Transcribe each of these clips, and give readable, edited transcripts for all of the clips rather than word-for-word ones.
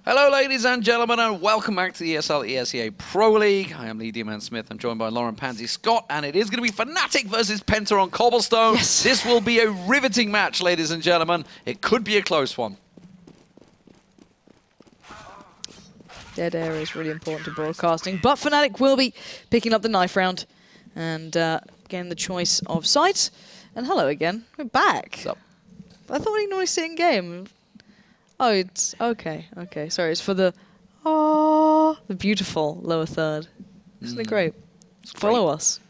Hello, ladies and gentlemen, and welcome back to the ESL ESEA Pro League. I am Lee D-Man Smith. I'm joined by Lauren Pansy Scott, and it is going to be Fnatic versus PENTA on Cobblestone. Yes. This will be a riveting match, ladies and gentlemen. It could be a close one. Dead air is really important to broadcasting, but Fnatic will be picking up the knife round and getting the choice of sight. And hello again, we're back. What's up? I thought we normally sit in game. Oh, it's okay. Okay, sorry. It's for the beautiful lower third. Isn't it great? Follow us.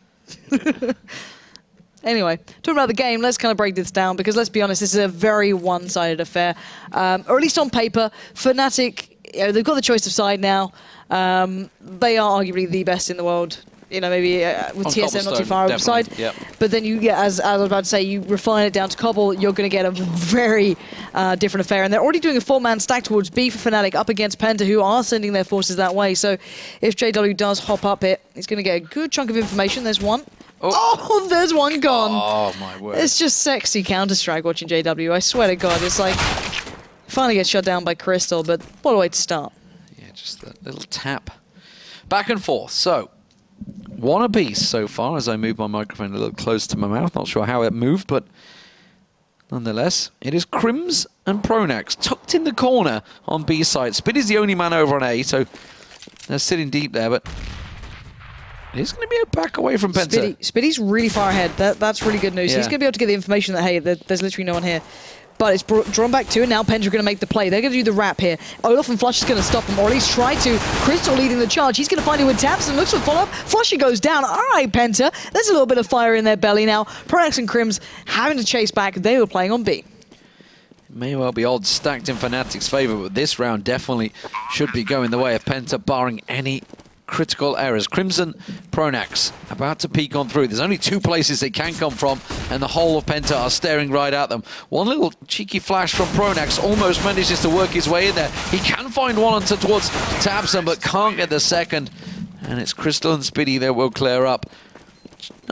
Anyway, talking about the game, let's kind of break this down because let's be honest, this is a very one-sided affair. Or at least on paper, Fnatic, they've got the choice of side now. They are arguably the best in the world. You know, maybe with TSM not too far outside. Yep. But then you get, as I was about to say, you refine it down to Cobble, you're going to get a very different affair. And they're already doing a 4-man stack towards B for Fnatic up against PENTA, who are sending their forces that way. So if JW does hop up it, he's going to get a good chunk of information. There's one. Oh, there's one gone. Oh, my word. It's just sexy Counter-Strike watching JW. I swear to God, it's like, finally gets shut down by Crystal, but what a way to start. Yeah, just a little tap. Back and forth. So, one apiece so far as I move my microphone a little close to my mouth. Not sure how it moved, but nonetheless, it is Crims and Pronax tucked in the corner on B side. Spiddy's the only man over on A, so they're sitting deep there, but it is going to be a back away from PENTA. Spiddy's really far ahead. That's really good news. Yeah. He's going to be able to get the information that, hey, there's literally no one here. But it's drawn back to, and now PENTA are going to make the play. They're going to do the wrap here. Olaf and Flush is going to stop him, or at least try to. Crystal leading the charge. He's going to find it with taps and looks for follow-up. Flusher goes down. All right, PENTA. There's a little bit of fire in their belly now. Pronax and Crims having to chase back. They were playing on B. May well be odds stacked in Fnatic's favour, but this round definitely should be going the way of PENTA, barring any critical errors. Crimson, Pronax about to peek on through. There's only two places they can come from, and the whole of PENTA are staring right at them. One little cheeky flash from Pronax almost manages to work his way in there. He can find one towards Tabson, but can't get the second. And it's Crystal and Spiddy that will clear up.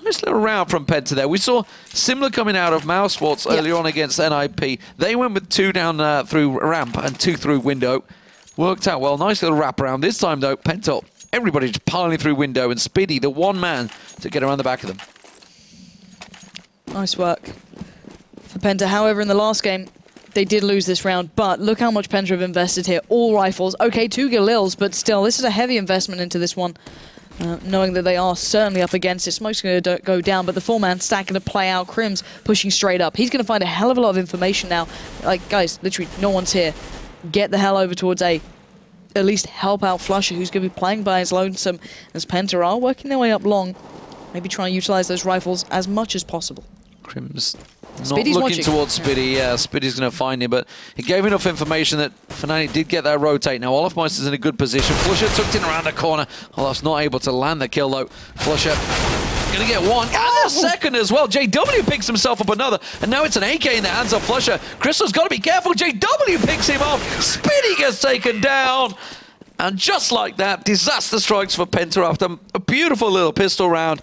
Nice little round from PENTA there. We saw similar coming out of Mouse Sports earlier on against NIP. They went with 2 down through ramp and 2 through window. Worked out well. Nice little wrap around. This time, though, PENTA, everybody just piling through window, and Spiddy, the one man to get around the back of them. Nice work for PENTA. However, in the last game, they did lose this round, but look how much PENTA have invested here. All rifles. Okay, 2 Galils, but still, this is a heavy investment into this one. Knowing that they are certainly up against it. Smoke's going to go down, but the 4-man stack going to play out. Crims pushing straight up. He's going to find a hell of a lot of information now. Like, guys, literally, no one's here. Get the hell over towards A. At least help out Flusher, who's going to be playing by his lonesome, as PENTA are working their way up long. Maybe trying to utilize those rifles as much as possible. Crims not Spiddy's looking watching towards Spiddy. Yeah, Spiddy's going to find him, but it gave enough information that Fnatic did get that rotate. Now, Olaf Meister's in a good position. Flusher tucked in around the corner. Olaf's not able to land the kill, though. Flusher going to get one, and a second as well. JW picks himself up another, and now it's an AK in the hands of Flusher. Crystal's got to be careful. JW picks him off. Spiddy gets taken down. And just like that, disaster strikes for PENTA after a beautiful little pistol round.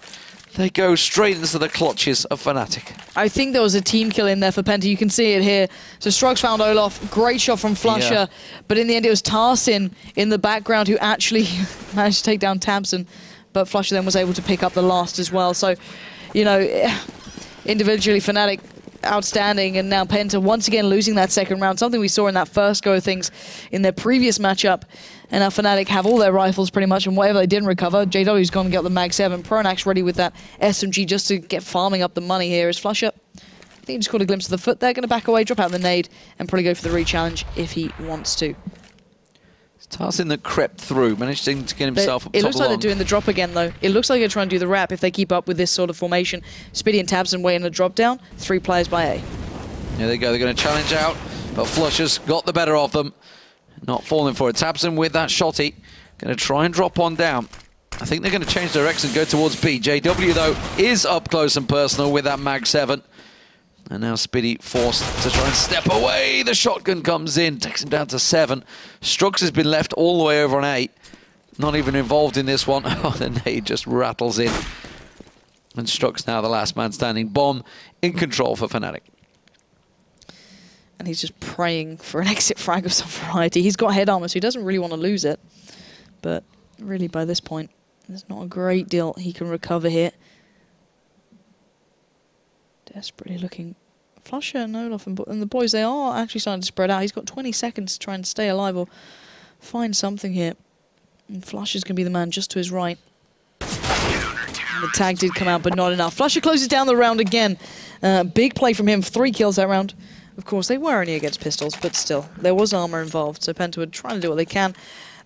They go straight into the clutches of Fnatic. I think there was a team kill in there for PENTA. You can see it here. So Struggs found Olaf. Great shot from Flusher. Yeah. But in the end, it was Tarsin in the background who actually managed to take down Tabson. But Flusher then was able to pick up the last as well. So, you know, individually, Fnatic outstanding. And now PENTA once again losing that second round. Something we saw in that first go of things in their previous matchup. And now Fnatic have all their rifles pretty much, and whatever they didn't recover, JW's gone and got the Mag 7. Pronax ready with that SMG just to get farming up the money here as Flusher. I think he just caught a glimpse of the foot there, going to back away, drop out the nade, and probably go for the re-challenge if he wants to. Tarsin that crept through, managed to get himself up top. It looks like they're doing the drop again, though. It looks like they're trying to do the wrap if they keep up with this sort of formation. Spiddy and Tabson waiting a drop down. 3 players by A. There they go. They're going to challenge out, but Flusher's got the better of them. Not falling for it. Tabson with that shotty. Going to try and drop one down. I think they're going to change direction and go towards B. JW, though, is up close and personal with that Mag 7. And now Spiddy forced to try and step away. The shotgun comes in, takes him down to 7. Strux has been left all the way over on 8. Not even involved in this one. Oh, the nade just rattles in. And Strux now the last man standing. Bomb in control for Fnatic. And he's just praying for an exit frag of some variety. He's got head armor, so he doesn't really want to lose it. But really, by this point, there's not a great deal he can recover here. Desperately looking. Flusher and Olaf and the boys, they are actually starting to spread out. He's got 20 seconds to try and stay alive or find something here. And Flusher's going to be the man just to his right. And the tag did come out, but not enough. Flusher closes down the round again. Big play from him, 3 kills that round. Of course, they were only against pistols, but still, there was armor involved, so PENTA would try to do what they can.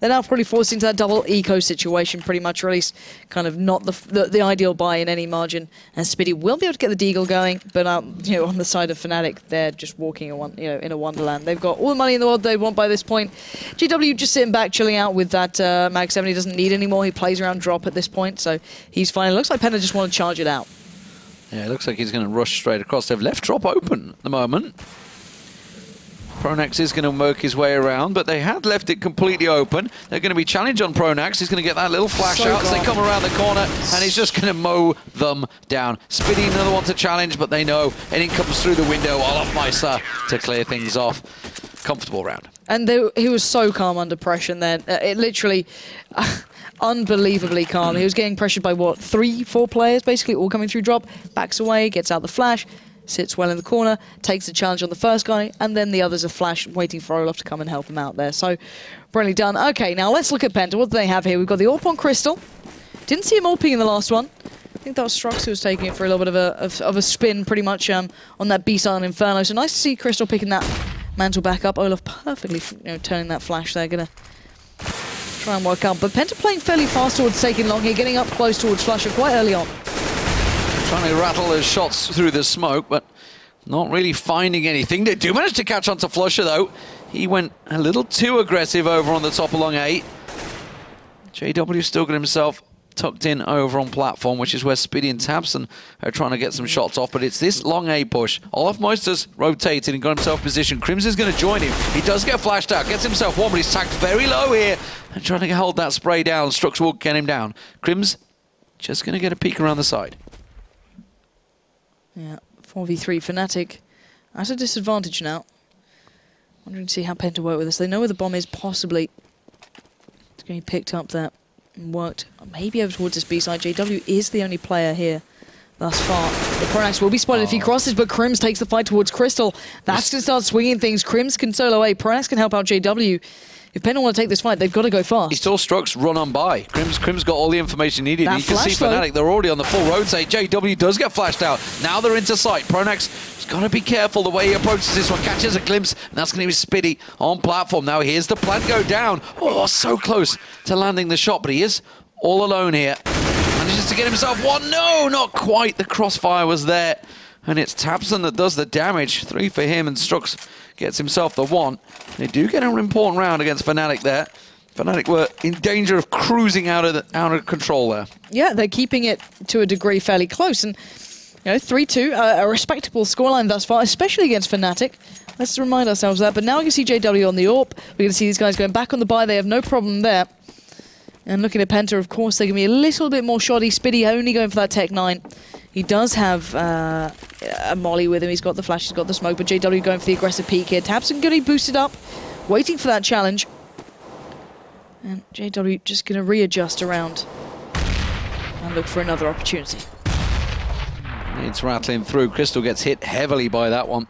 They're now probably forced into that double eco situation, pretty much, or at least kind of not the ideal buy in any margin. And Spitty will be able to get the deagle going, but you know, on the side of Fnatic, they're just walking in a wonderland. They've got all the money in the world they want by this point. GW just sitting back, chilling out with that Mag 7. He doesn't need any more. He plays around drop at this point, so he's fine. It looks like PENTA just want to charge it out. Yeah, it looks like he's going to rush straight across. They've left drop open at the moment. Pronax is going to work his way around, but they had left it completely open. They're going to be challenged on Pronax. He's going to get that little flash out as they come around the corner, and he's just going to mow them down. Spitty, another one to challenge, but they know anything comes through the window. Olofmeister to clear things off. Comfortable round. And he was so calm under pressure then. It literally... unbelievably calm. He was getting pressured by, what, 3, 4 players, basically, all coming through drop. Backs away, gets out the flash. Sits well in the corner, takes the challenge on the first guy, and then the others are flash, waiting for Olaf to come and help him out there. So, brilliantly done. Okay, now let's look at PENTA. What do they have here? We've got the AWP on Crystal. Didn't see him AWPing in the last one. I think that was Strux who was taking it for a little bit of a spin, pretty much, on that B-side on Inferno. So nice to see Crystal picking that mantle back up. Olaf perfectly, turning that flash there. Gonna try and work out. But PENTA playing fairly fast towards taking long here, getting up close towards Flusher quite early on. Trying to rattle those shots through the smoke, but not really finding anything. They do manage to catch on to Flusher, though. He went a little too aggressive over on the top along A. JW still got himself tucked in over on platform, which is where Spitty and tabseN are trying to get some shots off, but it's this long A push. Olofmeister's rotated and got himself positioned. Crimson's going to join him. He does get flashed out, gets himself one, but he's tagged very low here and trying to hold that spray down. Strux will get him down. Crims just going to get a peek around the side. Yeah, 4v3 Fnatic at a disadvantage now. Wondering to see how PENTA work with this. They know where the bomb is, possibly. It's going to be picked up there and worked maybe over towards this B-side. JW is the only player here thus far. The Pronax will be spotted if he crosses, but Crims takes the fight towards Crystal. That's going to start swinging things. Crims can solo A. Pronax can help out JW. If PENTA want to take this fight, they've got to go fast. He saw Strux run on by. Crims got all the information needed. You can see Fnatic, they're already on the full rotate. JW does get flashed out. Now they're into sight. Pronax has got to be careful the way he approaches this one. Catches a glimpse, and that's going to be Spitty on platform. Now here's the plant go down. Oh, so close to landing the shot, but he is all alone here. Manages to get himself one. No, not quite. The crossfire was there. And it's tabseN that does the damage. 3 for him, and Strux gets himself the 1. They do get an important round against Fnatic there. Fnatic were in danger of cruising out of control there. Yeah, they're keeping it to a degree fairly close. And, 3-2, a respectable scoreline thus far, especially against Fnatic. Let's remind ourselves that. But now we can see JW on the AWP. We're going to see these guys going back on the buy. They have no problem there. And looking at PENTA, of course, they're going to be a little bit more shoddy. Spitty only going for that Tech 9. He does have a molly with him. He's got the flash, he's got the smoke, but JW going for the aggressive peek here. tabseN going to be boosted up, waiting for that challenge. And JW just going to readjust around and look for another opportunity. It's rattling through. Crystal gets hit heavily by that one.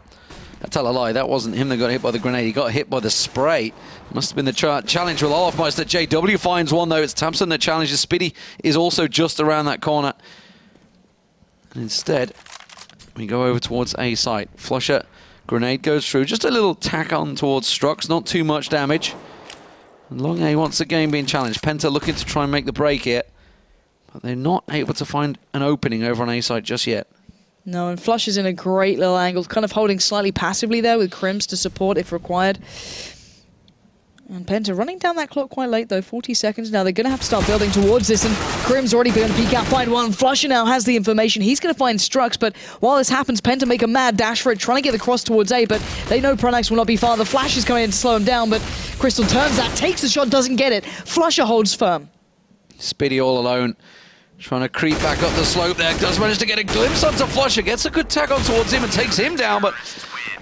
I tell a lie, that wasn't him that got hit by the grenade. He got hit by the spray. Must have been the challenge with Olofmeister. JW finds one, though. It's tabseN that challenges. Spitty is also just around that corner. And instead, we go over towards A site. Flusher, grenade goes through. Just a little tack on towards Strux. Not too much damage. And long A once again being challenged. PENTA looking to try and make the break here. But they're not able to find an opening over on A site just yet. No, and Flush is in a great little angle, kind of holding slightly passively there with Crims to support if required. And PENTA running down that clock quite late, though. 40 seconds now. They're going to have to start building towards this, and Crims already going to peek out, find one. Flusher now has the information. He's going to find Strux, but while this happens, PENTA make a mad dash for it, trying to get across towards A, but they know Pronax will not be far. The flash is coming in to slow him down, but Crystal turns that, takes the shot, doesn't get it. Flusher holds firm. Spitty all alone. Trying to creep back up the slope there. Does manage to get a glimpse onto Flusher. Gets a good tag on towards him and takes him down, but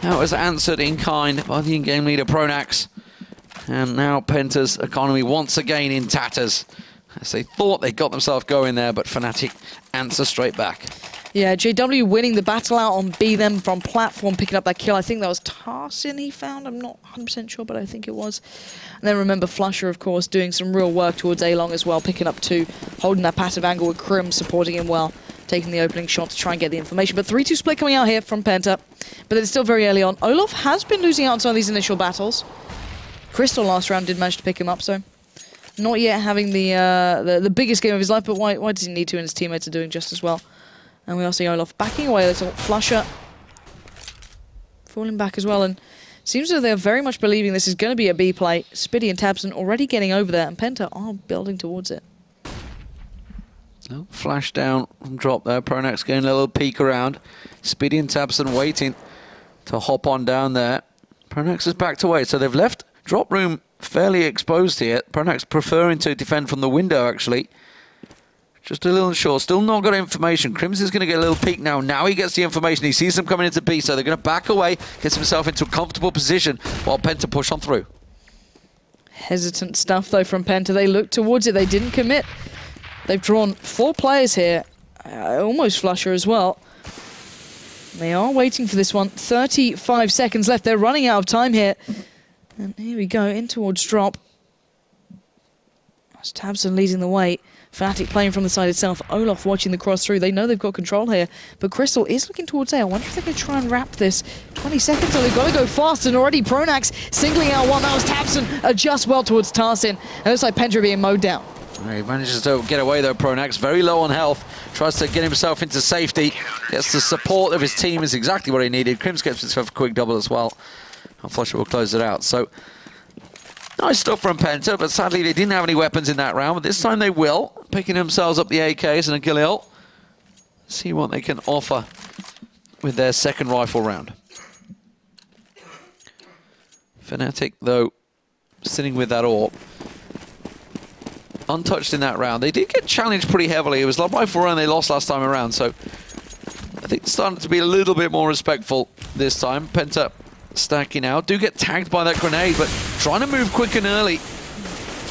That was answered in kind by the in-game leader Pronax. And now Penta's economy once again in tatters. As they thought they got themselves going there, but Fnatic answer straight back. Yeah, JW winning the battle out on B, them from platform, picking up that kill. I think that was tarsin he found. I'm not 100% sure, but I think it was. And then remember Flusher, of course, doing some real work towards A-Long as well, picking up 2, holding that passive angle with Krim, supporting him well, taking the opening shot to try and get the information. But 3-2 split coming out here from Penta, but it's still very early on. Olof has been losing out on some of these initial battles. Crystal last round did manage to pick him up, so not yet having the biggest game of his life, but why does he need to, and his teammates are doing just as well. And we also see Olof backing away a little. Flusher falling back as well, and seems as though they're very much believing this is going to be a B play. Spitty and tabseN already getting over there, and Penta are building towards it. Oh, flash down from drop there. Pronax getting a little peek around. Spitty and tabseN waiting to hop on down there. Pronax is backed away, so they've left drop room fairly exposed here. Pronax preferring to defend from the window, actually. Just a little short. Still not got information. Crimson's going to get a little peek now. Now he gets the information. He sees them coming into B, so they're going to back away, gets himself into a comfortable position while Penta push on through. Hesitant stuff, though, from Penta. They looked towards it. They didn't commit. They've drawn 4 players here. Almost Flusher as well. They are waiting for this one. 35 seconds left. They're running out of time here. And here we go, in towards drop. That's tabseN leading the way. Fnatic playing from the side itself. Olof watching the cross through. They know they've got control here. But Crystal is looking towards A. I wonder if they're going to try and wrap this. 20 seconds, so they've got to go fast. And already Pronax singling out one. That was tabseN. Adjust well towards tarsin. And it looks like Penta being mowed down. He manages to get away though, Pronax. Very low on health. Tries to get himself into safety. Gets the support of his team is exactly what he needed. Crims gets himself a quick double as well. And Flusher will close it out. So, nice stuff from Penta, but sadly they didn't have any weapons in that round. But this time they will. Picking themselves up the AKs and a Galil. See what they can offer with their second rifle round. Fnatic, though, sitting with that AWP. Untouched in that round. They did get challenged pretty heavily. It was the rifle round they lost last time around, so I think it's starting to be a little bit more respectful this time. Penta stacking out. Do get tagged by that grenade, but trying to move quick and early.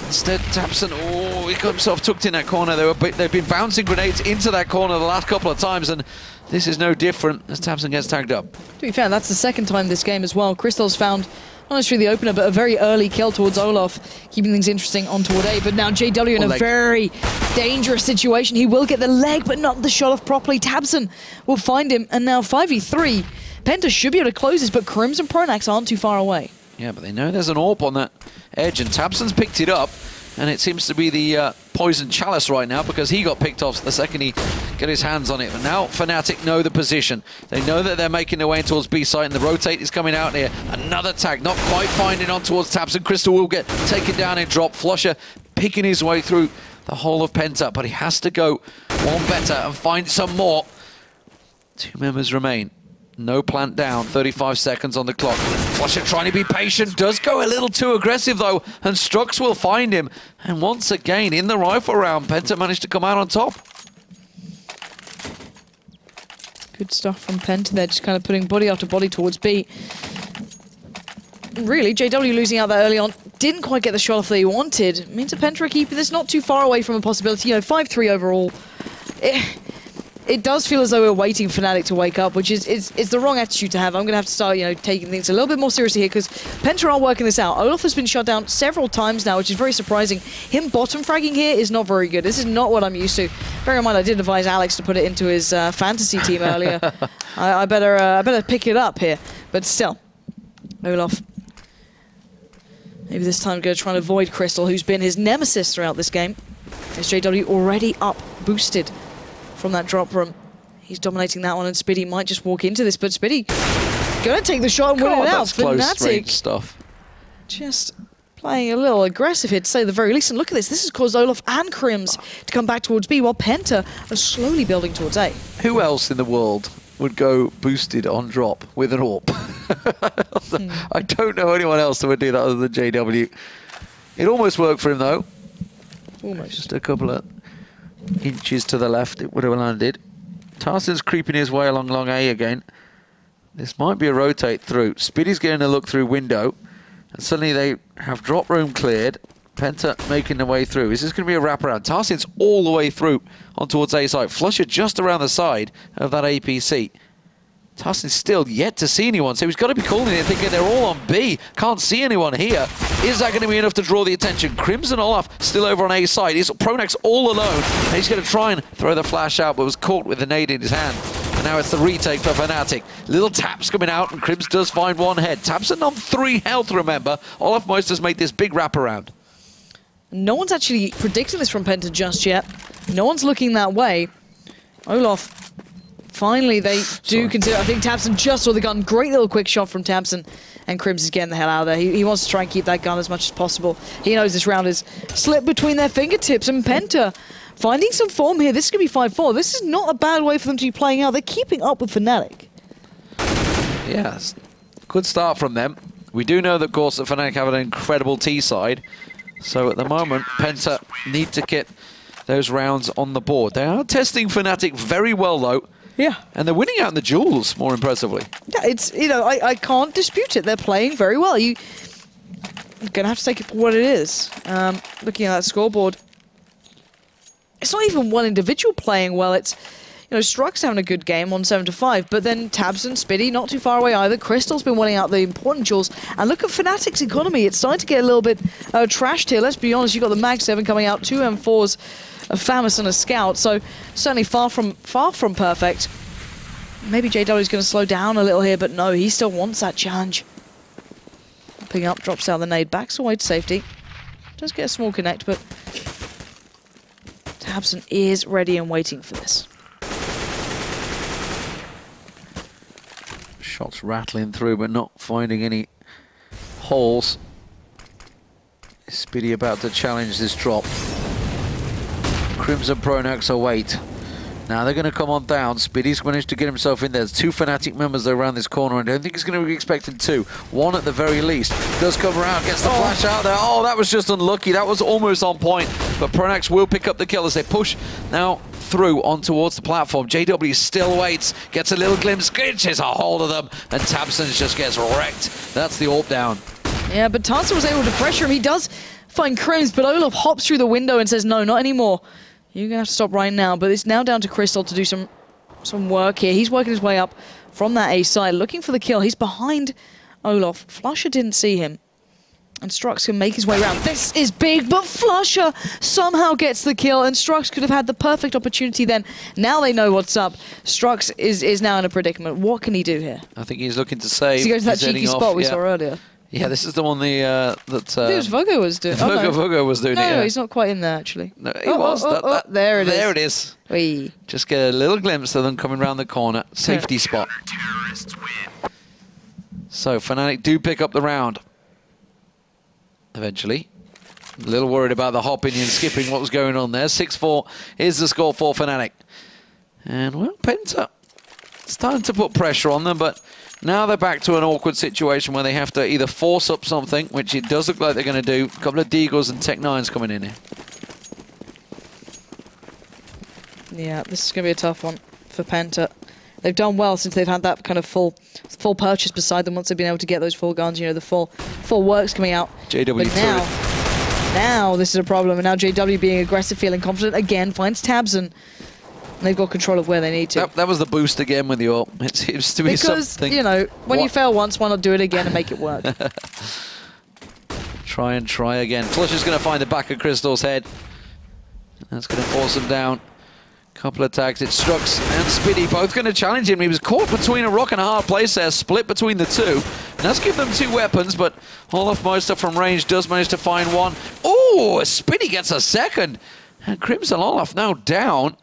Instead, tabseN, oh, he got himself tucked in that corner. They've been bouncing grenades into that corner the last couple of times, and this is no different as tabseN gets tagged up. To be fair, that's the second time this game as well. Crystal's found, not necessarily the opener, but a very early kill towards Olof, keeping things interesting on toward A. But now JW in a very dangerous situation. He will get the leg, but not the shot off properly. tabseN will find him, and now 5v3. Penta should be able to close this, but Crims and Pronax aren't too far away. Yeah, but they know there's an AWP on that edge, and tabseN's picked it up, and it seems to be the poison chalice right now because he got picked off the second he got his hands on it. But now Fnatic know the position. They know that they're making their way in towards B site, and the rotate is coming out here. Another tag, not quite finding on towards tabseN. Crystal will get taken down in drop. Flusher picking his way through the whole of Penta, but he has to go one better and find some more. 2 members remain. No plant down, 35 seconds on the clock. Flusher trying to be patient, does go a little too aggressive though, and Strux will find him. And once again, in the rifle round, Penta managed to come out on top. Good stuff from Penta there, just kind of putting body after body towards B. Really, JW losing out that early on, didn't quite get the shot off that he wanted. It means that Penta are keeping this not too far away from a possibility, you know, 5-3 overall. It does feel as though we're waiting for Fnatic to wake up, which is the wrong attitude to have. I'm going to have to start, you know, taking things a little bit more seriously here because Penta are working this out. Olof has been shot down several times now, which is very surprising. Him bottom fragging here is not very good. This is not what I'm used to. Bear in mind, I did advise Alex to put it into his fantasy team earlier. I better pick it up here. But still, Olof. Maybe this time going to try and avoid Crystal, who's been his nemesis throughout this game. As JW already up, boosted from that drop room. He's dominating that one, and Spitty might just walk into this, but Spitty gonna take the shot and win it out. Fnatic stuff. Just playing a little aggressive here, to say the very least. And look at this. This has caused Olof and Crims to come back towards B, while Penta are slowly building towards A. Who else in the world would go boosted on drop with an AWP? I don't know anyone else that would do that other than JW. It almost worked for him, though. Almost. Just a couple of inches to the left, it would have landed. tarsin's creeping his way along A again. This might be a rotate through. Spiddy's getting a look through window. And suddenly they have drop room cleared. Penta making their way through. Is this going to be a wraparound? Tarsin's all the way through on towards A side. Flusher just around the side of that APC. Tarsin's still yet to see anyone, so he's got to be calling it, thinking they're all on B. Can't see anyone here. Is that going to be enough to draw the attention? Crimson Olaf still over on A side. Is Pronax all alone? And he's going to try and throw the flash out, but was caught with the nade in his hand. And now it's the retake for Fnatic. Little taps coming out, and Crims does find one head. Tapson on 3 health, remember. Olaf Meister's made this big wraparound. No one's actually predicting this from Penta just yet. No one's looking that way. Olaf, finally they do consider. I think Tabson just saw the gun. Great little quick shot from Tabson. And Crims is getting the hell out of there. He wants to try and keep that gun as much as possible. He knows this round is slipped between their fingertips. And Penta finding some form here. This is going to be 5-4. This is not a bad way for them to be playing out. They're keeping up with Fnatic. Yes, good start from them. We do know that, of course, that Fnatic have an incredible T side. So at the moment, Penta need to get those rounds on the board. They are testing Fnatic very well, though. Yeah. And they're winning out in the duels, more impressively. Yeah, it's, you know, I can't dispute it. They're playing very well. You're going to have to take it for what it is. Looking at that scoreboard, it's not even one individual playing well. It's, you know, Struck's having a good game on 7-5, but then Tabs and Spiddy not too far away either. Crystal's been winning out the important duels. And look at Fnatic's economy. It's starting to get a little bit trashed here. Let's be honest, you've got the Mag 7 coming out, 2 M4s, a Famus and a Scout, so certainly far from perfect. Maybe JW's going to slow down a little here, but no, he still wants that challenge. Picking up, drops out the nade, backs away to safety. Does get a small connect, but Tabson is ready and waiting for this. Shots rattling through, but not finding any holes. Spiddy about to challenge this drop. Crimson Pronax await. Now they're going to come on down. Spiddy's managed to get himself in there. There's 2 Fnatic members around this corner, and I don't think he's going to be expecting 2. 1 at the very least. Does come around, gets the flash out there. Oh, that was just unlucky. That was almost on point. But Pronax will pick up the kill as they push now through on towards the platform. JW still waits, gets a little glimpse, gets a hold of them, and Tabson just gets wrecked. That's the AWP down. Yeah, but Tarsa was able to pressure him. He does find Crims, but Olaf hops through the window and says, no, not anymore. You're going to have to stop right now. But it's now down to Crystal to do some work here. He's working his way up from that A side, looking for the kill. He's behind Olaf. Flusher didn't see him. And Strux can make his way around. This is big, but Flusher somehow gets the kill, and Strux could have had the perfect opportunity then. Now they know what's up. Strux is now in a predicament. What can he do here? I think he's looking to save. Does he go to that cheeky spot we saw earlier? Yeah, this is the one that... I think it was Vogo was doing. Vogo was doing it, No, he's not quite in there, actually. No, he was. There it is. There it is. Wee. Just get a little glimpse of them coming around the corner. Safety spot. So, Fnatic do pick up the round. Eventually. A little worried about the hopping and skipping what was going on there. 6-4 is the score for Fnatic. And, well, Penta starting to put pressure on them, but now they're back to an awkward situation where they have to either force up something, which it does look like they're going to do. A couple of Deagles and Tech-9s coming in here. Yeah, this is going to be a tough one for Penta. They've done well since they've had that kind of full purchase beside them once they've been able to get those full guns, you know, the full works coming out. JW but now this is a problem, and now JW being aggressive, feeling confident again, finds tabs, and they've got control of where they need to. That was the boost again with the AWP. It seems to be something. Because, you know, when you fail once, why not do it again and make it work? Try and try again. Flusher's going to find the back of Crystal's head. That's going to force him down. Couple of tags. It's Strux and Spiddy both going to challenge him. He was caught between a rock and a hard place there, split between the two. And that's given them 2 weapons, but Olaf Meister from range does manage to find one. Oh, Spiddy gets a second. And Crimson Olaf now down.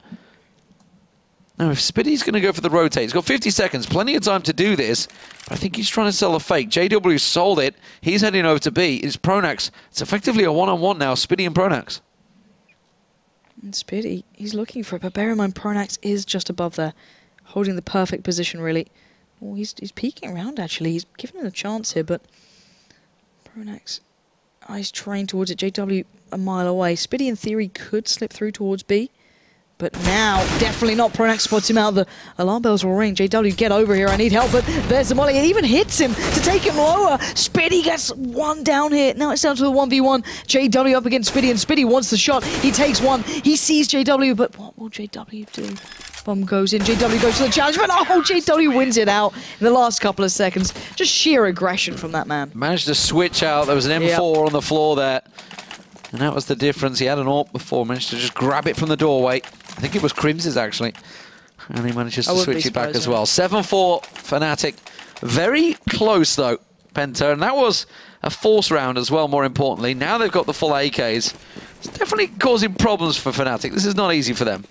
Now, if Spiddy's going to go for the rotate, he's got 50 seconds, plenty of time to do this. But I think he's trying to sell a fake. JW sold it. He's heading over to B. It's Pronax. It's effectively a one-on-one now, Spiddy and Pronax. And Spiddy, he's looking for it, but bear in mind, Pronax is just above there, holding the perfect position, really. Oh, he's peeking around, actually. He's giving him a chance here, but Pronax, he's trained towards it. JW a mile away. Spiddy, in theory, could slip through towards B, But now, definitely not. Pronax spots him out. The alarm bells will ring. JW, get over here. I need help. But there's the molly. It even hits him to take him lower. Spitty gets one down here. Now it's down to the 1v1. JW up against Spitty, and Spitty wants the shot. He takes one. He sees JW, but what will JW do? Bomb goes in. JW goes for the challenge, but oh, JW wins it out in the last couple of seconds. Just sheer aggression from that man. Managed to switch out. There was an M4 on the floor there. And that was the difference. He had an AWP before, managed to just grab it from the doorway. I think it was Crims's actually. And he manages to switch it back as well. 7-4 Fnatic. Very close though, Penta. And that was a force round as well, more importantly. Now they've got the full AKs. It's definitely causing problems for Fnatic. This is not easy for them.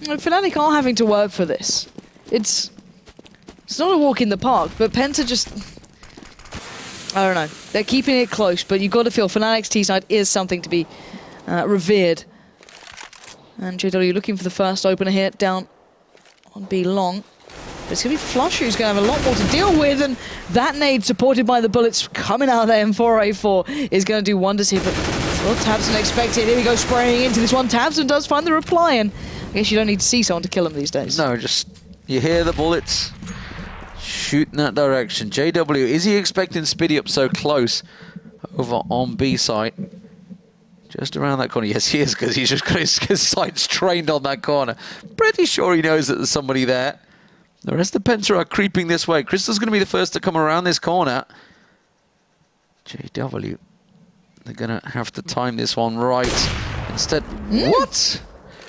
Fnatic are having to work for this. It's not a walk in the park, but Penta just... I don't know. They're keeping it close, but you've got to feel Fnatic's T-side is something to be revered. And JW looking for the first opener here, down on B long. But it's going to be Flush who's going to have a lot more to deal with, and that nade supported by the bullets coming out of the M4A4 is going to do wonders here, but well, tabseN expected. Here we go, spraying into this one. tabseN does find the reply, and I guess you don't need to see someone to kill him these days. No, just you hear the bullets. Shoot in that direction. JW, is he expecting Spitty up so close over on B site? Just around that corner. Yes, he is, because he's just got his sights trained on that corner. Pretty sure he knows that there's somebody there. The rest of Penta are creeping this way. Crystal's going to be the first to come around this corner. JW, they're going to have to time this one right. Instead, what?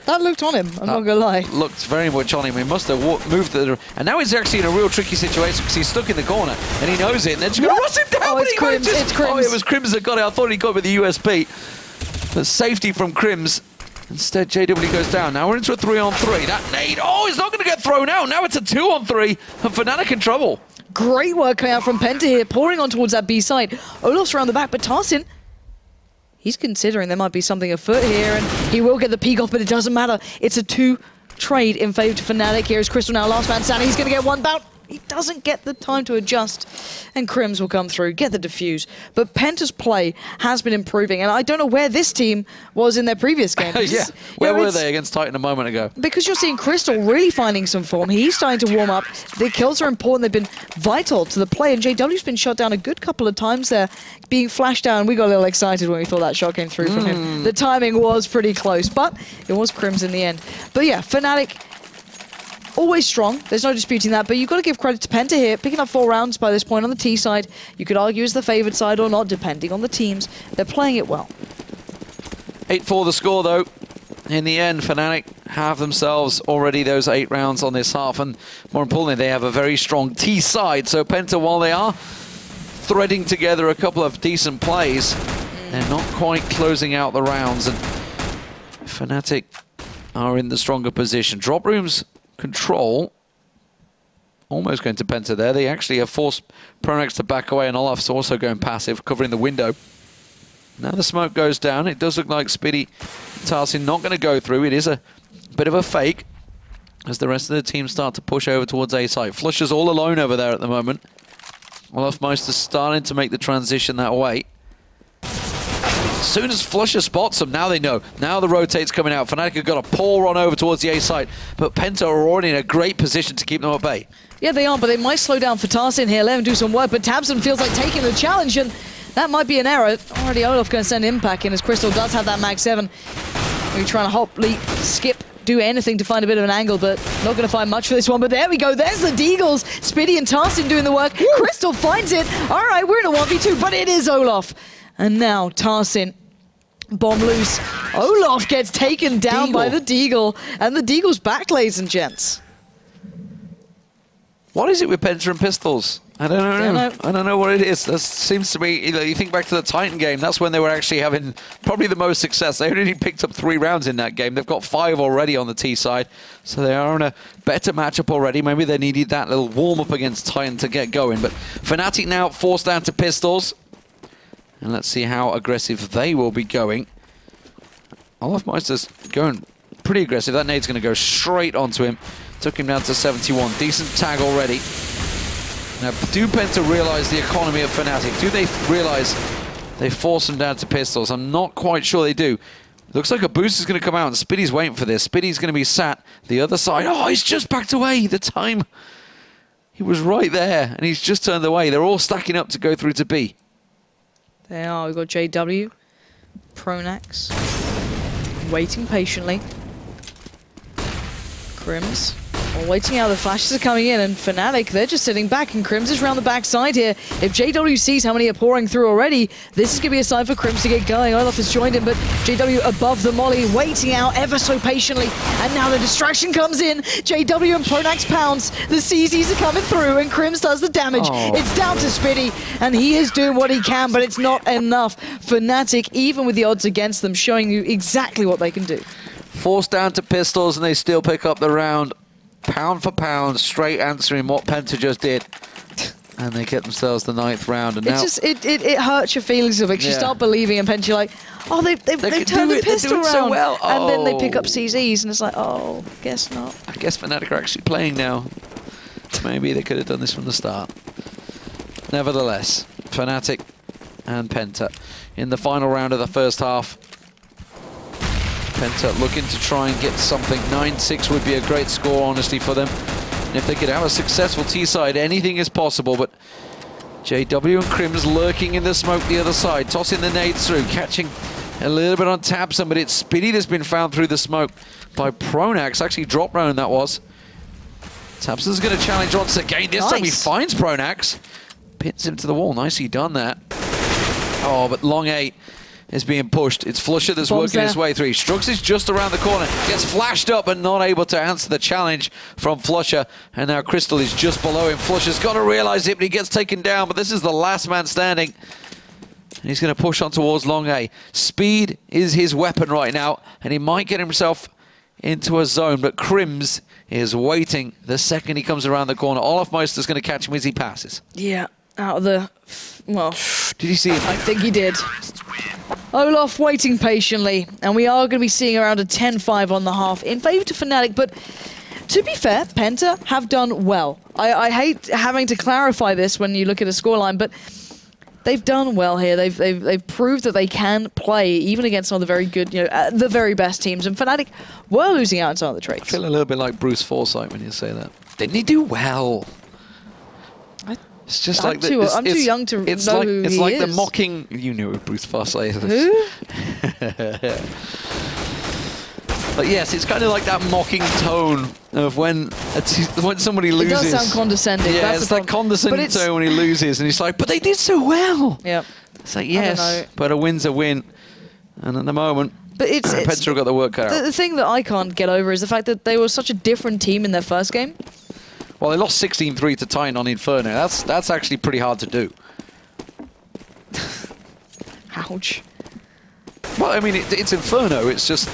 That looked on him, I'm not going to lie. Looked very much on him. He must have moved and now he's actually in a real tricky situation because he's stuck in the corner and he knows it. And they're just going to rush him down. Oh, it's Crims. It's Crims. Oh, it was Crims that got it. I thought he got it with the USB. But safety from Crims. Instead, JW goes down. Now we're into a 3-on-3. That nade. Oh, he's not going to get thrown out. Now it's a 2-on-3. And Fnatic in trouble. Great work coming out from Penta here, pouring on towards that B side. Olof's around the back, but tarsyn, he's considering there might be something afoot here, and he will get the peek off, but it doesn't matter. It's a 2 trade in favor to Fnatic. Here is Crystal now, last man standing. He's going to get one bout. He doesn't get the time to adjust, and Crims will come through, get the defuse. But Penta's play has been improving, and I don't know where this team was in their previous game. Yeah, where were they against Titan a moment ago? Because you're seeing Crystal really finding some form. He's starting to warm up. The kills are important. They've been vital to the play, and JW's been shot down a good couple of times there, being flashed down. We got a little excited when we thought that shot came through from him. The timing was pretty close, but it was Crims in the end. But yeah, Fnatic, always strong, there's no disputing that, but you've got to give credit to Penta here, picking up 4 rounds by this point on the T side. You could argue as the favoured side or not, depending on the teams. They're playing it well. 8-4 the score, though. In the end, Fnatic have themselves already those 8 rounds on this half, and more importantly, they have a very strong T side. So Penta, while they are threading together a couple of decent plays, they're not quite closing out the rounds, and Fnatic are in the stronger position. Drop rooms control almost going to Penta there. They actually have forced Pronax to back away, and Olaf's also going passive, covering the window. Now the smoke goes down. It does look like Spitty tarsyn not going to go through. It is a bit of a fake as the rest of the team start to push over towards A site. Flusher's all alone over there at the moment. Olaf Meister's starting to make the transition that way. As soon as Flusher spots them, now they know. Now the rotate's coming out. Fnatic have got to pour on over towards the A site, but Penta are already in a great position to keep them at bay. Yeah, they are, but they might slow down for tarsyn here, let him do some work, but tabseN feels like taking the challenge, and that might be an error. Already Olaf going to send Impact in, as Crystal does have that Mag 7. We're trying to hop, leap, skip, do anything to find a bit of an angle, but not going to find much for this one. But there we go. There's the Deagles. Spitty and tarsyn doing the work. Woo! Crystal finds it. All right, we're in a 1v2, but it is Olaf. And now tarsyn, bomb loose. Olaf gets taken down by the Deagle, and the Deagle's back, ladies and gents. What is it with Penta and pistols? I don't know. I don't know what it is. That seems to be, you think back to the Titan game, that's when they were actually having probably the most success. They only picked up 3 rounds in that game. They've got 5 already on the T side, so they are in a better matchup already. Maybe they needed that little warm-up against Titan to get going. But Fnatic now forced down to pistols. And let's see how aggressive they will be going. Olaf Meister's going pretty aggressive. That nade's going to go straight onto him. Took him down to 71. Decent tag already. Now, do Penta realize the economy of Fnatic? Do they realize they force them down to pistols? I'm not quite sure they do. Looks like a boost is going to come out, and Spiddy's waiting for this. Spiddy's going to be sat the other side. Oh, he's just backed away. The time, he was right there, and he's just turned away. They're all stacking up to go through to B. They are. We've got JW, Pronax, waiting patiently. Crims, all waiting out. The flashes are coming in, and Fnatic, they're just sitting back, and Crims is round the backside here. If JW sees how many are pouring through already, this is going to be a sign for Crims to get going. Olaf has joined him, but JW above the molly, waiting out ever so patiently, and now the distraction comes in. JW and Pronax pounds. The CZs are coming through, and Crims does the damage. Oh. It's down to Spiddy, and he is doing what he can, but it's not enough. Fnatic, even with the odds against them, showing you exactly what they can do. Forced down to pistols, and they still pick up the round. Pound for pound, straight answering what Penta just did. And they get themselves the 9th round. And it's now just, it hurts your feelings of it. You start believing, and Penta, you're like, oh, they've turned the pistol around. So well. And then they pick up CZs, and it's like, oh, guess not. I guess Fnatic are actually playing now. Maybe they could have done this from the start. Nevertheless, Fnatic and Penta in the final round of the first half. Penta looking to try and get something. 9-6 would be a great score, honestly, for them. And if they could have a successful T-side, anything is possible. But JW and Crims lurking in the smoke the other side, tossing the nades through, catching a little bit on Tabson, but it's Spiddy that's been found through the smoke by Pronax. Actually, drop round that was. Tabson's going to challenge once again. This time he finds Pronax. Pins him to the wall. Nicely done that. Oh, but long 8 is being pushed. It's Flusher that's working his way through. Strux is just around the corner. Gets flashed up, but not able to answer the challenge from Flusher. And now Crystal is just below him. Flusher's got to realize it, but he gets taken down. But this is the last man standing. And he's going to push on towards long A. Speed is his weapon right now, and he might get himself into a zone. But Crims is waiting the second he comes around the corner. Olaf Meister's going to catch him as he passes. Yeah, out of the... Well... Did you see him? I think he did. Olaf waiting patiently, and we are going to be seeing around a 10-5 on the half in favour to Fnatic, but to be fair, Penta have done well. I hate having to clarify this when you look at a scoreline, but they've done well here. They've proved that they can play even against some of the very good, the very best teams, and Fnatic were losing out on some of the traits. I feel a little bit like Bruce Forsyth when you say that. Didn't he do well? It's just like I'm too young to know who he is. It's like the mocking. You knew who Bruce Forsyth is. Who? But yes, it's kind of like that mocking tone of when somebody loses. It does sound condescending. Yeah, that's it's that condescending tone when he loses, and he's like, "But they did so well." Yeah. It's like, yes, but a win's a win, and at the moment, but Penta got the work cut out. The thing that I can't get over is the fact that they were such a different team in their first game. Well, they lost 16-3 to Titan on Inferno. That's actually pretty hard to do. Ouch. Well, I mean, it's Inferno. It's just...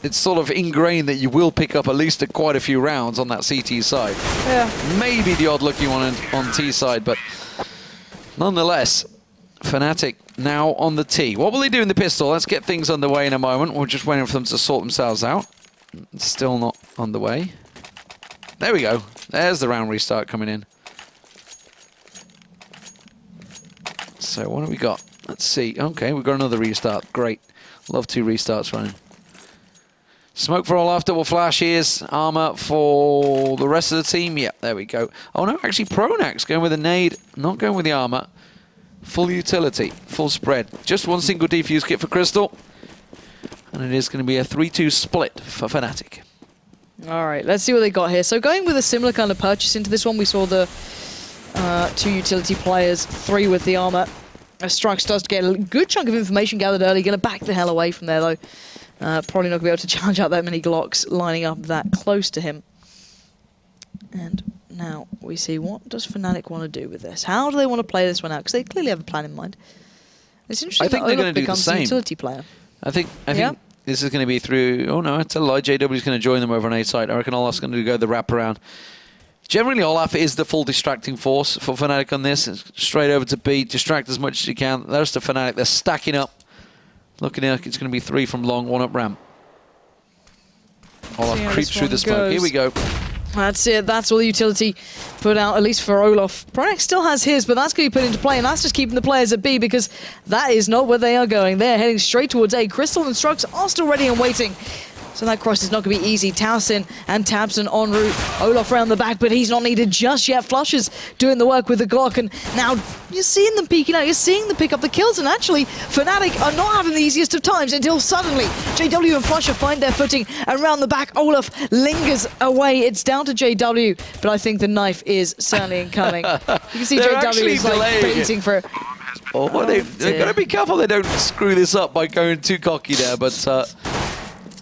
It's sort of ingrained that you will pick up at least quite a few rounds on that CT side. Yeah. Maybe the odd-looking one on T side, but nonetheless, Fnatic now on the T. What will they do in the pistol? Let's get things underway in a moment. We're just waiting for them to sort themselves out. It's still not underway. There we go. There's the round restart coming in. So what have we got? Let's see. Okay, we've got another restart. Great. Love 2 restarts running. Smoke for Olaf, double flash. Here's armor for the rest of the team. Yeah, there we go. Oh no, actually Pronax going with a nade, not going with the armor. Full utility, full spread. Just one single defuse kit for Crystal. And it is going to be a 3-2 split for Fnatic. All right, let's see what they got here. So going with a similar kind of purchase into this one, we saw the 2 utility players, 3 with the armor. Strux does get a good chunk of information gathered early. Going to back the hell away from there, though. Probably not going to be able to challenge out that many Glocks lining up that close to him. And now we see, what does Fnatic want to do with this? How do they want to play this one out? Because they clearly have a plan in mind. It's interesting. I think they're going to do the same. Utility player. I think this is going to be through... Oh no, it's a lie. JW is going to join them over on A side. I reckon Olaf's going to go the wraparound. Generally, Olaf is the full distracting force for Fnatic on this. It's straight over to B, distract as much as you can. There's the Fnatic. They're stacking up. Looking like it's going to be 3 from long, 1 up ramp. Olaf creeps through the smoke. Here we go. That's it. That's all the utility put out, at least for Olof. Pronax still has his, but that's going to be put into play, and that's just keeping the players at B because that is not where they are going. They're heading straight towards A. Crystal and Strux are still ready and waiting. So that cross is not going to be easy. Towson and Tabson en route. Olof around the back, but he's not needed just yet. Flush is doing the work with the Glock, and now you're seeing them peeking out. You're seeing them pick up the kills, and actually, Fnatic are not having the easiest of times until suddenly JW and Flusher find their footing, and round the back, Olof lingers away. It's down to JW, but I think the knife is certainly incoming. You can see JW is like baiting for it. Oh, they've got to be careful they don't screw this up by going too cocky there, but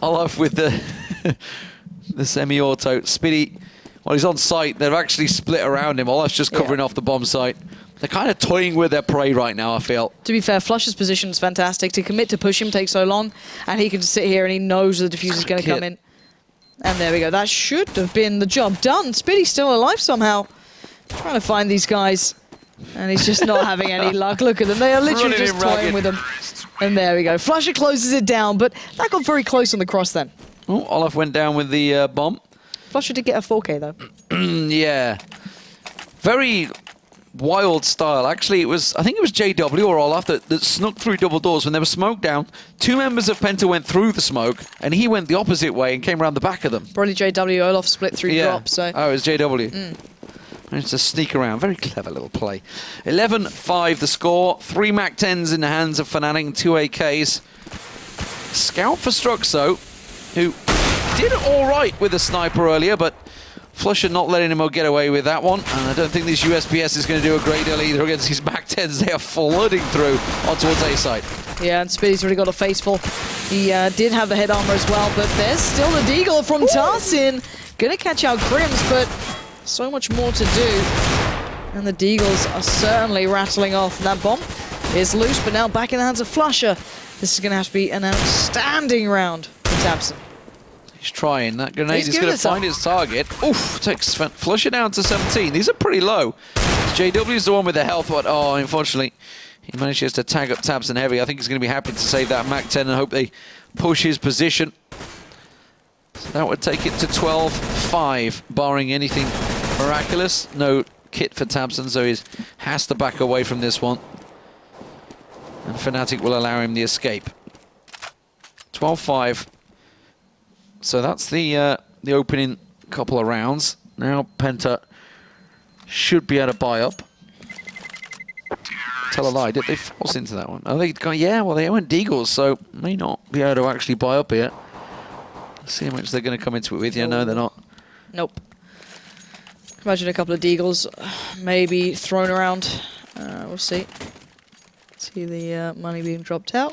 Olof with the semi-auto. Spitty, while he's on site, they're actually split around him. Olaf's just covering off the bomb site. They're kind of toying with their prey right now, I feel. To be fair, Flush's position is fantastic. To commit to push him takes so long, and he can just sit here and he knows the diffuser's going to come in. And there we go. That should have been the job done. Spitty's still alive somehow. Trying to find these guys. And he's just not having any luck. Look at them. They are literally just toying with him. And there we go. Flusher closes it down, but that got very close on the cross then. Oh, Olaf went down with the bomb. Flusher did get a 4K though. Yeah. Very wild style. Actually, I think it was JW or Olaf that snuck through double doors when there was smoke down. Two members of Penta went through the smoke, and he went the opposite way and came around the back of them. Probably JW. Olaf split through drop. So. Oh, it was JW. Managed to sneak around. Very clever little play. 11-5 the score. 3 MAC-10s in the hands of Fnatic and 2 AKs. Scout for Strux, though, who did all right with a sniper earlier, but Flusher not letting him get away with that one. And I don't think this USPS is going to do a great deal either against these MAC-10s. They are flooding through on towards A side. Yeah, and Spitty's already got a face full. He did have the head armor as well, but there's still the deagle from Tarsin. Gonna catch out Crims, but so much more to do. And the deagles are certainly rattling off. And that bomb is loose, but now back in the hands of Flusher. This is going to have to be an outstanding round for Tabson. He's trying. That grenade is going to find its target. Oof, takes Flusher down to 17. These are pretty low. JW is the one with the health, but oh, unfortunately, he manages to tag up Tabson heavy. I think he's going to be happy to save that MAC-10 and hope they push his position. So that would take it to 12-5, barring anything miraculous. No kit for Tabson, so he has to back away from this one. And Fnatic will allow him the escape. 12-5. So that's the opening couple of rounds. Now Penta should be able to buy up. Tell a lie, did they force into that one? Oh, they well, they went deagles, so may not be able to actually buy up here. See how much they're going to come into it with. Yeah, no, they're not. Nope. Imagine a couple of deagles maybe thrown around. We'll see. See the money being dropped out.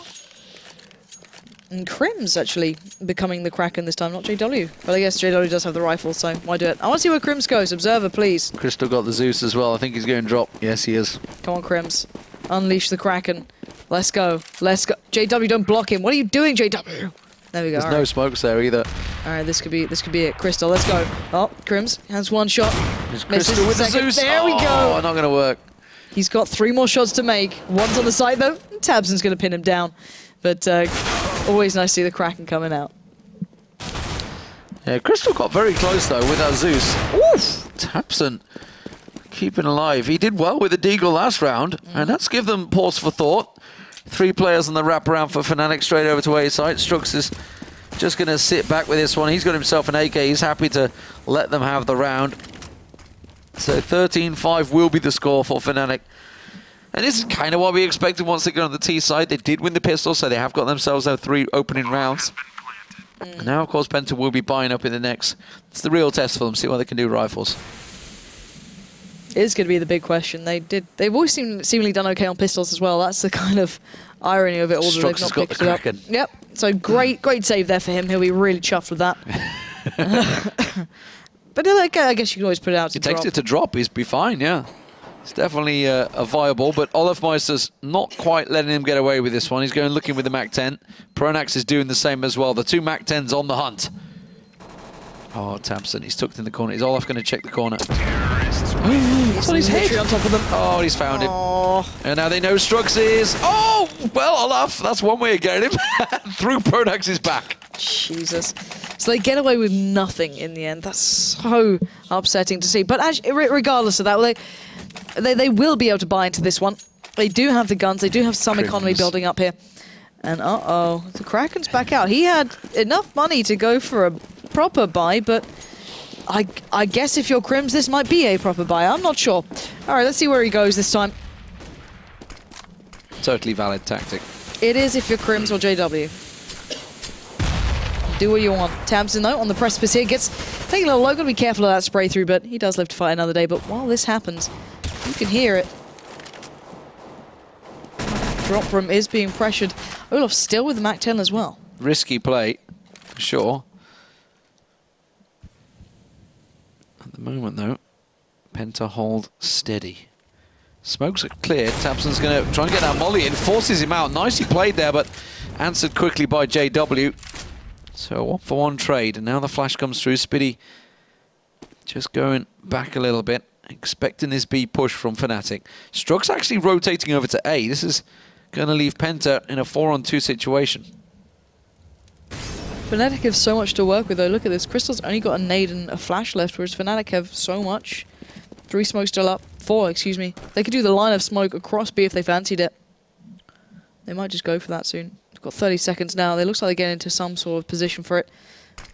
And Crims actually becoming the Kraken this time, not JW. But I guess JW does have the rifle, so why do it? I want to see where Crims goes. Observer, please. Crystal got the Zeus as well. I think he's going to drop. Yes, he is. Come on, Crims. Unleash the Kraken. Let's go. Let's go. JW, don't block him. What are you doing, JW? There we go. There's no smokes there either. All right, this could be it. Crystal, let's go. Oh, Crims has one shot. There's Crystal with the Zeus. There we go. Oh, not going to work. He's got 3 more shots to make. One's on the side though. Tabson's going to pin him down. But always nice to see the Kraken coming out. Yeah, Crystal got very close though with that Zeus. Oof! Tabson keeping alive. He did well with the deagle last round, and that's give them pause for thought. 3 players on the wraparound for Fnatic straight over to A site. Strux is just going to sit back with this one. He's got himself an AK. He's happy to let them have the round. So 13-5 will be the score for Fnatic. And this is kind of what we expected once they got on the T side. They did win the pistol, so they have got themselves their 3 opening rounds. And now, of course, Penta will be buying up in the next. It's the real test for them, see what they can do with rifles. It is going to be the big question. They've always seemingly done okay on pistols as well. That's the kind of irony of it all. That they've not picked it up. Yep. So great save there for him. He'll be really chuffed with that. But I guess you can always put it out to drop. He takes it to drop. He'd be fine. Yeah. It's definitely a viable, but Olafmeister's not quite letting him get away with this one. He's going looking with the MAC-10. Pronax is doing the same as well. The 2 MAC-10s on the hunt. Oh, Tabson, he's tucked in the corner. Is Olaf going to check the corner? He's on his head. On top of them. Oh, he's found him. And now they know Strux is... Oh, well, Olaf, that's one way of getting him. Through Pronax's back. Jesus. So they get away with nothing in the end. That's so upsetting to see. But regardless of that, they will be able to buy into this one. They do have the guns. They do have some economy building up here. And uh-oh, the Kraken's back out. He had enough money to go for a proper buy, but I guess if you're Crims, this might be a proper buy. I'm not sure. All right, let's see where he goes this time. Totally valid tactic. It is if you're Crims or JW. Do what you want. tabseN, though, on the precipice here, gets taking a little low. Got to be careful of that spray through, but he does live to fight another day. But while this happens, you can hear it. Drop room is being pressured. Olaf still with the MAC-10 as well. Risky play, for sure. At the moment, though, PENTA hold steady. Smokes are cleared. tabseN's going to try and get that molly in. Forces him out. Nicely played there, but answered quickly by JW. So a 1-for-1 trade. And now the flash comes through. Spitty just going back a little bit. Expecting this B push from Fnatic. Strux actually rotating over to A. This is going to leave PENTA in a 4-on-2 situation. Fnatic have so much to work with, though. Look at this. Crystal's only got a nade and a flash left, whereas Fnatic have so much. 3 smokes still up. 4, excuse me. They could do the line of smoke across B if they fancied it. They might just go for that soon. They've got 30 seconds now. They looks like they get into some sort of position for it.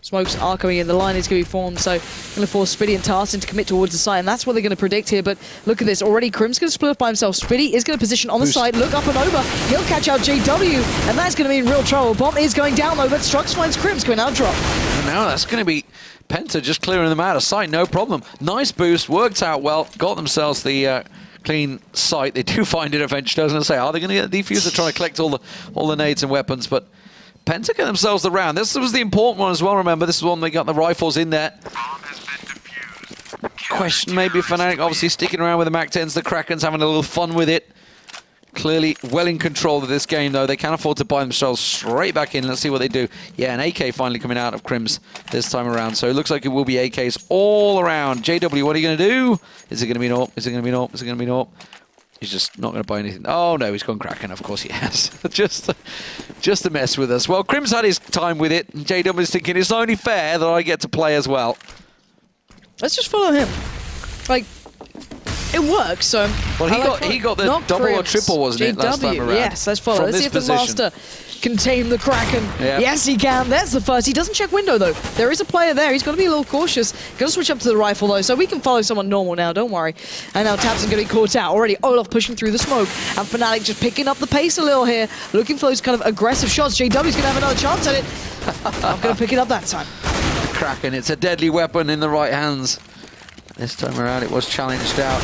Smokes are coming in. The line is going to be formed, so going to force Spitty and tarsyn to commit towards the site, and that's what they're going to predict here. But look at this. Already Crim's going to split up by himself. Spitty is going to position on the side, look up and over. He'll catch out JW, and that's going to be in real trouble. Bomb is going down, though, but Strux finds Crim's going out drop. And now that's going to be PENTA just clearing them out of sight, no problem. Nice boost, worked out well, got themselves the clean sight. They do find it eventually. I was going to say, are they going to get the defuser trying to collect all the nades and weapons? But PENTA get themselves the round. This was the important one as well, remember. This is one they got the rifles in there. Question maybe Fnatic obviously sticking around with the MAC-10s. The Kraken's having a little fun with it. Clearly well in control of this game, though. They can't afford to buy themselves straight back in. Let's see what they do. Yeah, an AK finally coming out of Crims this time around. So it looks like it will be AKs all around. JW, what are you going to do? Is it going to be an AWP? Is it going to be an AWP? Is it going to be an AWP? He's just not going to buy anything. Oh, no, he's gone Kraken. Of course he has. just to mess with us. Well, Crims had his time with it. And JW is thinking, it's only fair that I get to play as well. Let's just follow him. Like, it works, so... Well, he got the double or triple, wasn't it, last time around? Yes, let's follow. Let's see if the Master can tame the Kraken. Yep. Yes, he can. There's the first. He doesn't check window, though. There is a player there. He's got to be a little cautious. Got to switch up to the rifle, though, so we can follow someone normal now. Don't worry. And now tabseN going to be caught out. Already Olaf pushing through the smoke. And Fnatic just picking up the pace a little here. Looking for those kind of aggressive shots. JW's going to have another chance at it. I'm going to pick it up that time. The Kraken, it's a deadly weapon in the right hands. This time around, it was challenged out.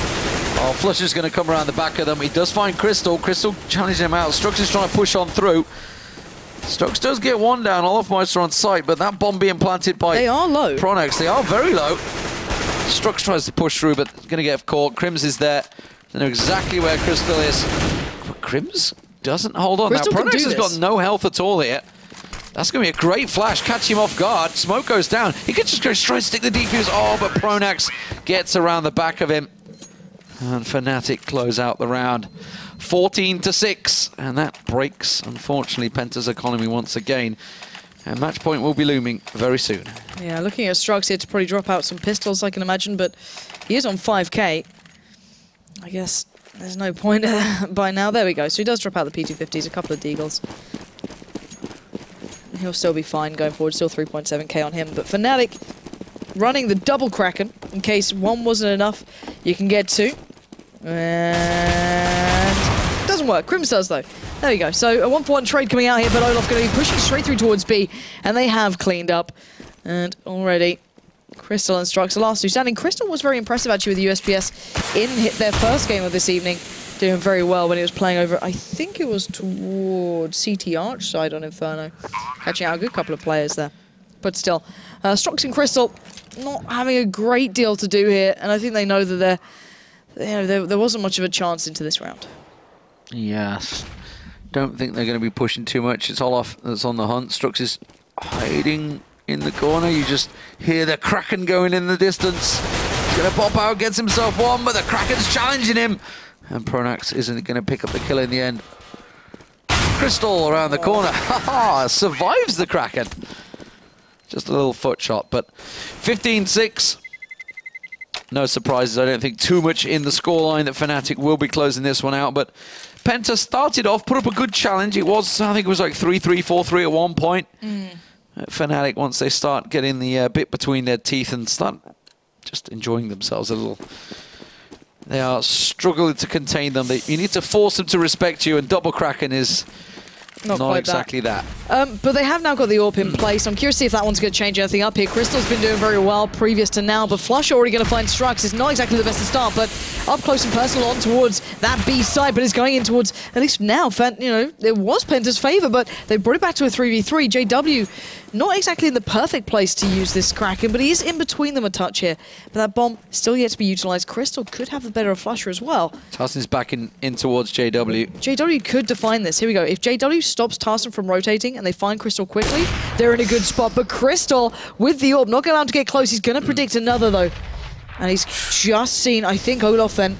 Oh, Flusher's going to come around the back of them. He does find Crystal. Crystal challenging him out. Strux is trying to push on through. Strux does get one down. Olafmeister on site, but that bomb being planted by They are low. Pronax. They are very low. Strux tries to push through, but going to get caught. Crims is there. They know exactly where Crystal is. But Crims doesn't hold on. Crystal now, Pronax has got no health at all here. That's going to be a great flash. Catch him off guard. Smoke goes down. He could just go straight and stick the defuse. Oh, but Pronax gets around the back of him. And Fnatic close out the round 14-6. And that breaks, unfortunately, PENTA's economy once again. And match point will be looming very soon. Yeah, looking at Strux here to probably drop out some pistols, I can imagine, but he is on 5k. I guess there's no point by now. There we go. So he does drop out the P250s, a couple of deagles. He'll still be fine going forward, still 3.7k on him. But Fnatic running the double Kraken, in case one wasn't enough, you can get two. And it doesn't work. Crims does, though. There we go. So a 1-for-1 trade coming out here, but Olaf going to be pushing straight through towards B. And they have cleaned up. And already, Crystal and Strux, the last two standing. Crystal was very impressive, actually, with the USPS in their first game of this evening. Doing very well when he was playing over, I think it was towards CT Arch side on Inferno. Catching out a good couple of players there. But still, Strux and Crystal not having a great deal to do here. And I think they know that there wasn't much of a chance into this round. Yes. Don't think they're going to be pushing too much. It's Olaf that's on the hunt. Strux is hiding in the corner. You just hear the Kraken going in the distance. He's going to pop out, gets himself one, but the Kraken's challenging him. And Pronax isn't going to pick up the kill in the end. Crystal around the corner. Haha, survives the Kraken. Just a little foot shot, but 15-6. No surprises, I don't think too much in the scoreline that Fnatic will be closing this one out, but PENTA started off, put up a good challenge. It was, I think it was like 3-3, 4-3 at one point. Fnatic, once they start getting the bit between their teeth and start just enjoying themselves a little, they are struggling to contain them. You need to force them to respect you, and double cracking is not exactly that. But they have now got the AWP in place. I'm curious to see if that one's going to change anything up here. Crystal's been doing very well previous to now, but Flush already going to find Strux. It's not exactly the best to start, but up close and personal on towards that B side, but it's going in towards, at least now, you know, it was Penta's favor, but they brought it back to a 3v3. JW, not exactly in the perfect place to use this Kraken, but he is in between them a touch here. But that bomb still yet to be utilized. Crystal could have the better of Flusher as well. Tarson's back in towards JW. JW could define this. Here we go. If JW stops Tarson from rotating and they find Crystal quickly, they're in a good spot. But Crystal, with the AWP, not going to allow him to get close. He's going to predict another, though. And he's just seen, I think, Olaf then.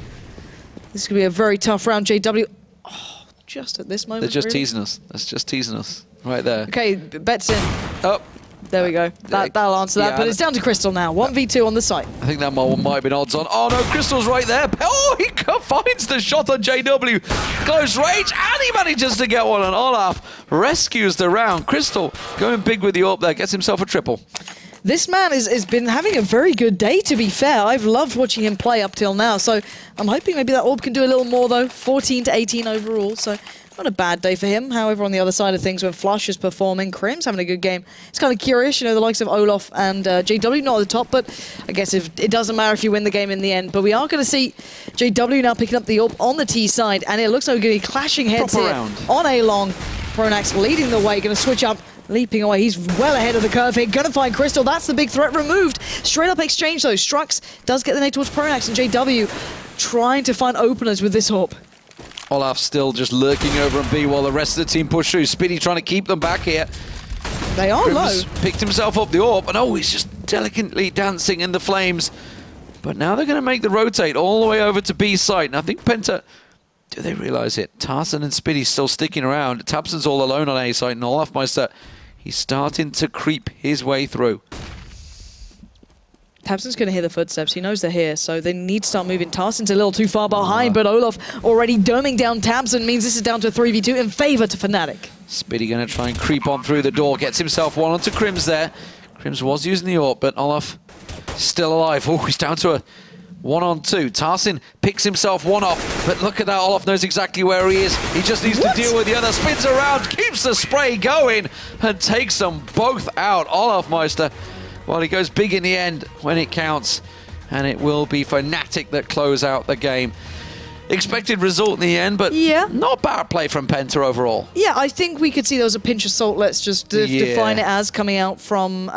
This is going to be a very tough round. JW, oh, just at this moment, they're just teasing us. That's just teasing us. Right there. Okay, bets in. Oh. There we go. That'll answer that. Yeah, but it's down to Crystal now. 1v2 on the site. I think that one might have been odds on. Oh no, Crystal's right there. Oh, he finds the shot on JW. Close range, and he manages to get one on Olaf. Rescues the round. Crystal going big with the AWP there. Gets himself a triple. This man has been having a very good day, to be fair. I've loved watching him play up till now. So I'm hoping maybe that AWP can do a little more, though. 14-18 overall. So not a bad day for him. However, on the other side of things, when Flush is performing, Crim's having a good game. It's kind of curious, you know, the likes of Olaf and JW not at the top, but I guess if it doesn't matter if you win the game in the end. But we are going to see JW now picking up the AWP on the T side, and it looks like we're going to be clashing heads here on A-Long. Pronax leading the way, going to switch up, leaping away. He's well ahead of the curve here. Going to find Crystal. That's the big threat removed. Straight up exchange, though. Strux does get the nade towards Pronax, and JW trying to find openers with this AWP. Olaf still just lurking over on B while the rest of the team push through. Spiddy trying to keep them back here. They are low. Picked himself up the AWP, and oh, he's just delicately dancing in the flames. But now they're going to make the rotate all the way over to B site. And I think PENTA, do they realize it? Tarson and Spiddy still sticking around. Tabson's all alone on A site, and Olaf Meister, he's starting to creep his way through. Tabson's going to hear the footsteps. He knows they're here, so they need to start moving. Tarson's a little too far behind, but Olaf already doming down Tabson means this is down to a 3v2 in favor to Fnatic. Spiddy going to try and creep on through the door. Gets himself one onto Crims there. Crims was using the AWP, but Olaf still alive. Oh, he's down to a 1-on-2. Tarson picks himself one off, but look at that. Olaf knows exactly where he is. He just needs to deal with the other. Spins around, keeps the spray going, and takes them both out. Olaf Meister, well, he goes big in the end when it counts, and it will be Fnatic that close out the game. Expected result in the end, but yeah, not bad play from PENTA overall. Yeah, I think we could see there was a pinch of salt. Let's just define it as coming out from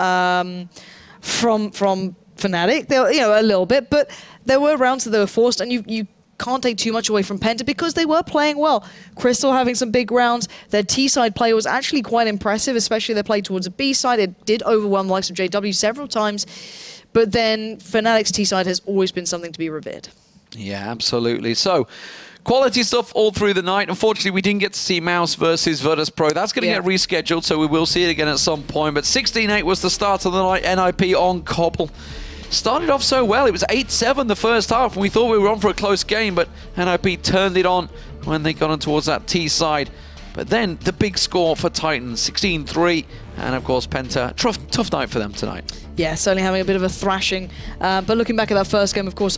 Fnatic. There, you know, a little bit, but there were rounds that they were forced, and you can't take too much away from PENTA because they were playing well. Crystal having some big rounds. Their T-side play was actually quite impressive, especially their play towards the B-side. It did overwhelm the likes of JW several times, but then Fnatic's T-side has always been something to be revered. Yeah, absolutely. So, quality stuff all through the night. Unfortunately, we didn't get to see Mouse versus Virtus Pro. That's going to get rescheduled, so we will see it again at some point. But 16-8 was the start of the night. NIP on Cbble. Started off so well. It was 8-7 the first half, and we thought we were on for a close game, but NIP turned it on when they got on towards that T side. But then the big score for Titans, 16-3, and of course PENTA, tough night for them tonight. Yeah, certainly having a bit of a thrashing. But looking back at that first game, of course,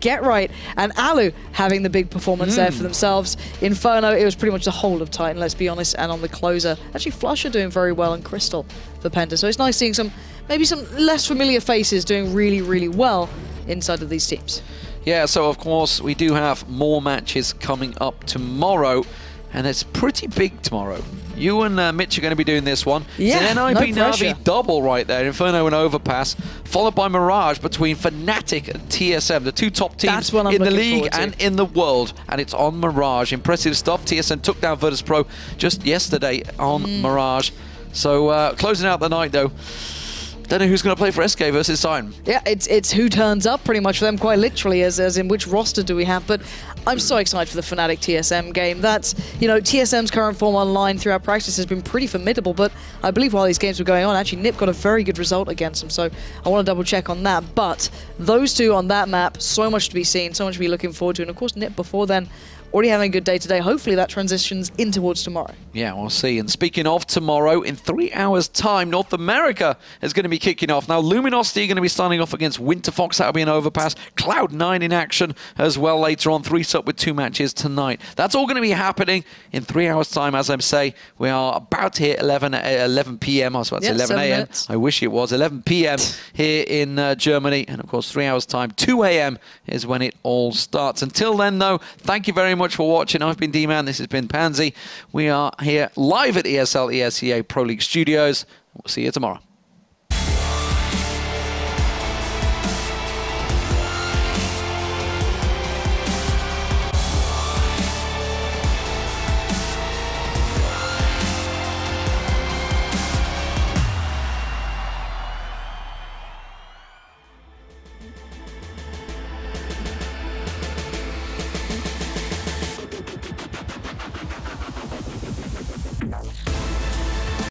Get Right and Alu having the big performance there for themselves. Inferno, it was pretty much the whole of Titan, let's be honest, and on the closer, actually Flusher doing very well and Crystal for PENTA. So it's nice seeing maybe some less familiar faces doing really, really well inside of these teams. Yeah, so of course we do have more matches coming up tomorrow, and it's pretty big tomorrow. You and Mitch are going to be doing this one. Yeah, it's an NIP Na'Vi double right there. Inferno and Overpass, followed by Mirage between Fnatic and TSM, the two top teams in the league and in the world. And it's on Mirage. Impressive stuff. TSM took down Virtus Pro just yesterday on Mirage. So closing out the night, though, Don't know who's going to play for SK versus SCII. Yeah, it's who turns up pretty much for them, quite literally, as in which roster do we have. But I'm so excited for the Fnatic TSM game. That's, you know, TSM's current form online throughout practice has been pretty formidable, but I believe while these games were going on, actually Nip got a very good result against them, so I want to double check on that. But those two on that map, so much to be seen, so much to be looking forward to, and of course Nip before then, already having a good day today. Hopefully that transitions in towards tomorrow. Yeah, we'll see. And speaking of tomorrow, in 3 hours' time, North America is going to be kicking off. Now, Luminosity are going to be starting off against Winterfox. That'll be an overpass. Cloud9 in action as well later on. 3-up with 2 matches tonight. That's all going to be happening in 3 hours' time. As I say, we are about to hit 11 p.m. I was about to say 11 a.m. I wish it was 11 p.m. here in Germany. And, of course, 3 hours' time, 2 a.m. is when it all starts. Until then, though, thank you very much for watching. I've been D-Man. This has been Pansy. We are here live at ESL ESEA Pro League Studios. We'll see you tomorrow.